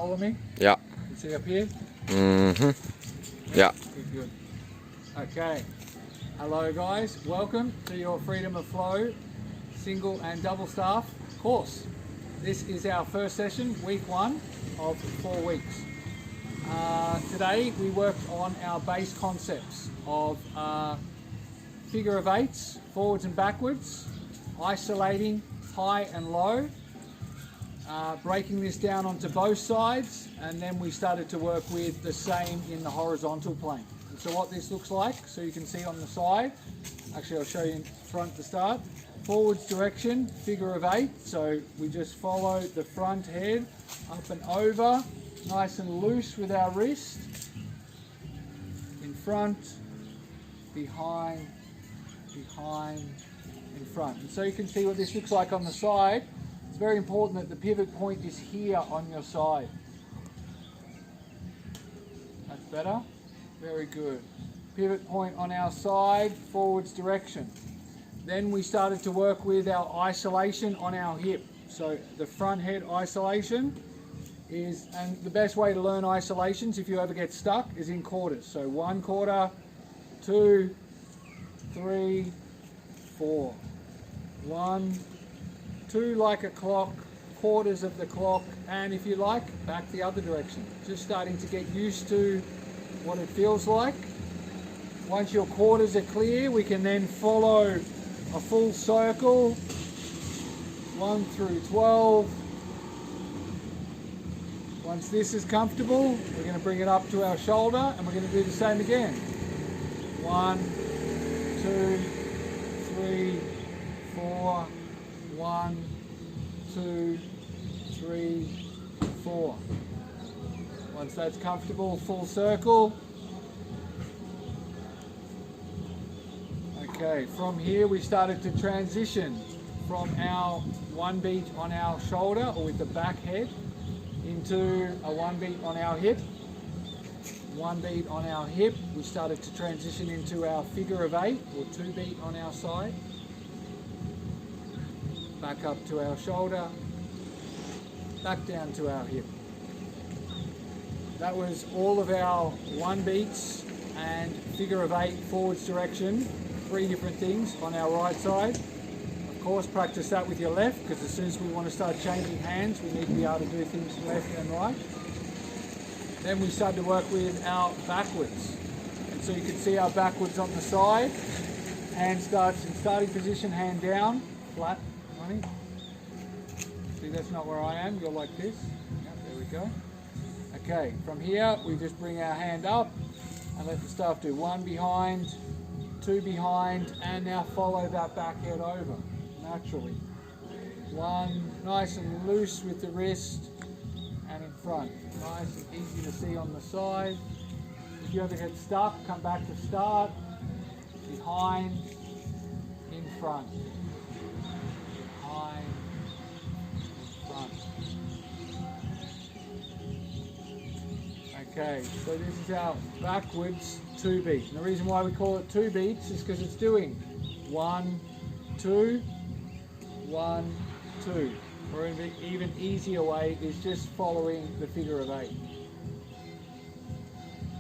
follow me? Yeah. You see up here? Yeah. Good. Okay. Hello guys, welcome to your Freedom of Flow single and double staff course. This is our first session, week 1 of 4 weeks. Today we worked on our base concepts of figure of eights, forwards and backwards, isolating high and low, breaking this down onto both sides, and then we started to work with the same in the horizontal plane. And so what this looks like, so you can see on the side, actually I'll show you in front to start. Forwards direction, figure of 8, so we just follow the front head up and over, nice and loose with our wrist, in front, behind, in front. And so you can see what this looks like on the side. It's very important that the pivot point is here on your side. That's better. Very good. Pivot point on our side, forwards direction. Then we started to work with our isolation on our hip. So the front head isolation is, and the best way to learn isolations if you ever get stuck is in quarters. So 1 quarter, 2, 3, 4. 1, 2 like a clock, quarters of the clock, and if you like, back the other direction. Just starting to get used to what it feels like. Once your quarters are clear, we can then follow a full circle, 1 through 12. Once this is comfortable, we're going to bring it up to our shoulder, and we're going to do the same again. 1, 2, 3, 4, 1, 2, 3, 4. Once that's comfortable, full circle. Okay, from here we started to transition from our 1 beat on our shoulder or with the back head into a 1 beat on our hip. 1 beat on our hip, we started to transition into our figure of 8 or 2 beat on our side. Back up to our shoulder, back down to our hip. That was all of our 1 beats and figure of 8 forwards direction, 3 different things on our right side. Of course, practice that with your left, because as soon as we want to start changing hands, we need to be able to do things left and right. Then we started to work with our backwards. And so you can see our backwards on the side. Hand starts in starting position, hand down, flat. See, that's not where I am. You're like this. Yep, there we go. Okay, from here we just bring our hand up and let the staff do 1 behind, 2 behind, and now follow that back head over naturally. 1, nice and loose with the wrist, and in front. Nice and easy to see on the side. If you ever get stuck, come back to start. Behind, in front. Behind, in front. Okay, so this is our backwards 2 beat. And the reason why we call it 2 beats is because it's doing 1, 2, 1, 2. Or an even easier way is just following the figure of 8.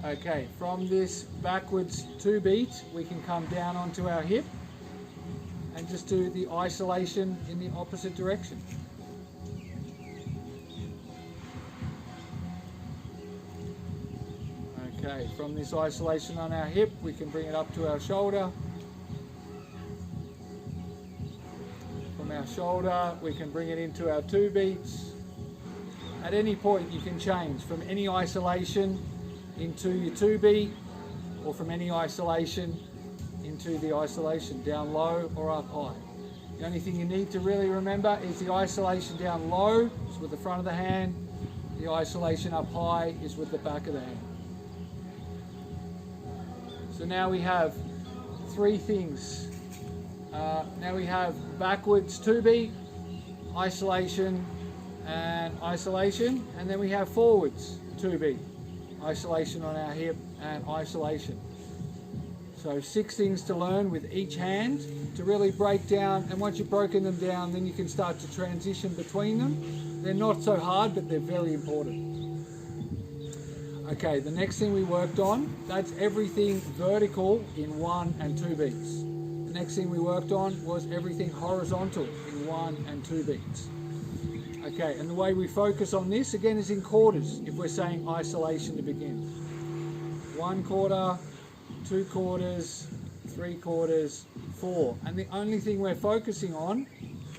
Okay, from this backwards 2 beat, we can come down onto our hip and just do the isolation in the opposite direction. Okay, from this isolation on our hip, we can bring it up to our shoulder. From our shoulder, we can bring it into our 2 beats. At any point, you can change from any isolation into your 2 beat, or from any isolation into the isolation down low or up high. The only thing you need to really remember is the isolation down low is with the front of the hand, the isolation up high is with the back of the hand. So now we have 3 things. Now we have backwards 2 beat, isolation, and then we have forwards 2 beat, isolation on our hip and isolation. So 6 things to learn with each hand to really break down, and once you've broken them down, then you can start to transition between them. They're not so hard, but they're very important. Okay, the next thing we worked on, that's everything vertical in 1 and 2 beats. The next thing we worked on was everything horizontal in 1 and 2 beats. Okay, and the way we focus on this, again, is in quarters, if we're saying isolation to begin. 1 quarter, 2 quarters, 3 quarters, 4. And the only thing we're focusing on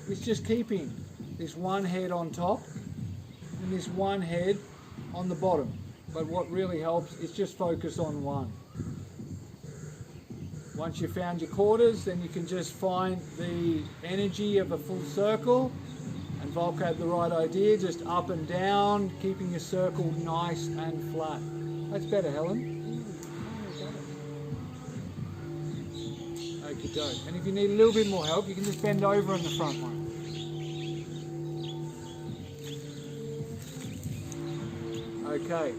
is just keeping this one head on top and this one head on the bottom. But what really helps is just focus on one. Once you've found your quarters, then you can just find the energy of a full circle. And Volk had the right idea, just up and down, keeping your circle nice and flat. That's better, Helen. Okie doke. And if you need a little bit more help, you can just bend over on the front one. Okay.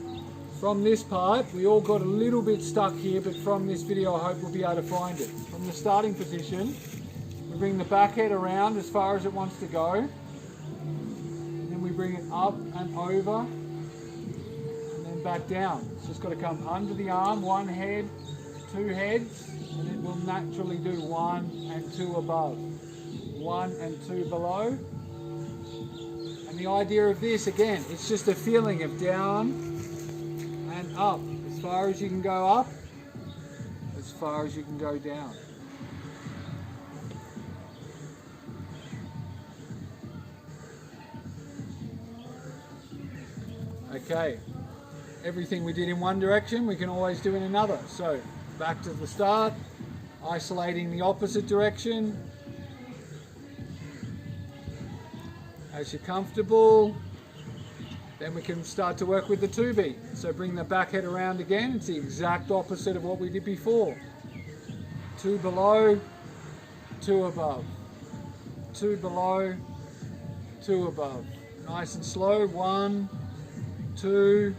From this part, we all got a little bit stuck here, but from this video I hope we'll be able to find it. From the starting position, we bring the back head around as far as it wants to go. And then we bring it up and over, and then back down. It's just got to come under the arm, one head, 2 heads, and it will naturally do 1 and 2 above, 1 and 2 below. And the idea of this, again, it's just a feeling of down and up. As far as you can go up, as far as you can go down. Okay, everything we did in one direction we can always do in another. So back to the start, isolating the opposite direction. As you're comfortable, then we can start to work with the 2 beat. So bring the back head around again. It's the exact opposite of what we did before. 2 below, 2 above. 2 below, 2 above. Nice and slow. 1, 2,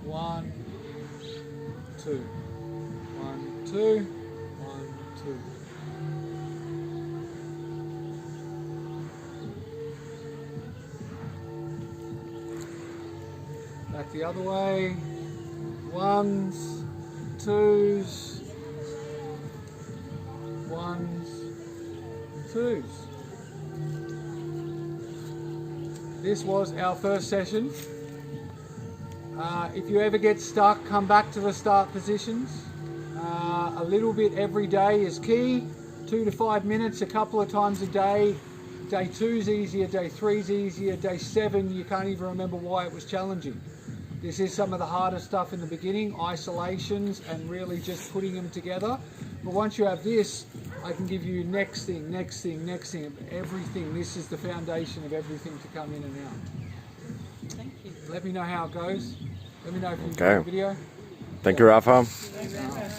1, 2. 1, 2, 1, 2. Back the other way. 1s, 2s, 1s, 2s. This was our first session. If you ever get stuck, come back to the start positions. A little bit every day is key. 2 to 5 minutes a couple of times a day. Day 2's easier, day 3's easier, day 7 you can't even remember why it was challenging. This is some of the hardest stuff in the beginning, isolations and really just putting them together. But once you have this, I can give you next thing, next thing, next thing, everything. This is the foundation of everything to come in and out. Thank you. Let me know how it goes. Let me know if you Okay. enjoyed the video. Thank you, Rafa. Thank you very much.